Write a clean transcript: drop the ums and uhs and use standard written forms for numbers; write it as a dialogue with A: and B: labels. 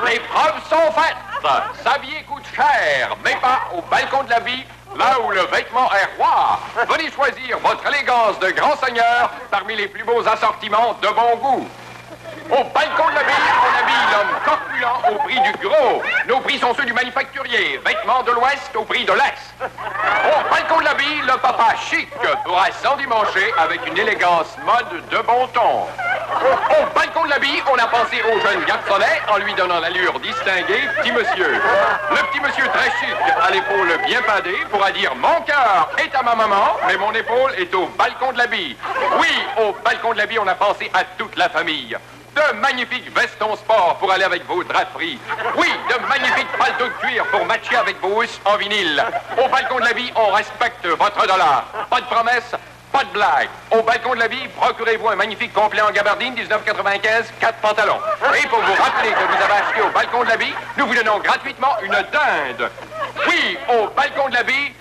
A: Les preuves sont faites. S'habiller coûte cher, mais pas au balcon de la vie, là où le vêtement est roi. Venez choisir votre élégance de grand seigneur parmi les plus beaux assortiments de bon goût. Au balcon de la ville, on habille l'homme corpulent au prix du gros. Nos prix sont ceux du manufacturier. Vêtements de l'Ouest au prix de l'Est. Au balcon de la ville, le papa chic pourra s'endimancher avec une élégance mode de bon ton. Au balcon de l'habit, on a pensé au jeune garçonnet en lui donnant l'allure distinguée petit monsieur. Le petit monsieur très chic, à l'épaule bien padée, pourra dire « Mon cœur est à ma maman, mais mon épaule est au balcon de l'habit ». Oui, au balcon de l'habit, on a pensé à toute la famille. De magnifiques vestons sport pour aller avec vos draperies. Oui, de magnifiques paletots de cuir pour matcher avec vos housses en vinyle. Au balcon de la vie, on respecte votre dollar. Pas de promesses, pas de blagues. Au balcon de la vie, procurez-vous un magnifique complet en gabardine 1995, 4 pantalons. Et pour vous rappeler que vous avez acheté au balcon de la vie, nous vous donnons gratuitement une dinde. Oui, au balcon de la vie,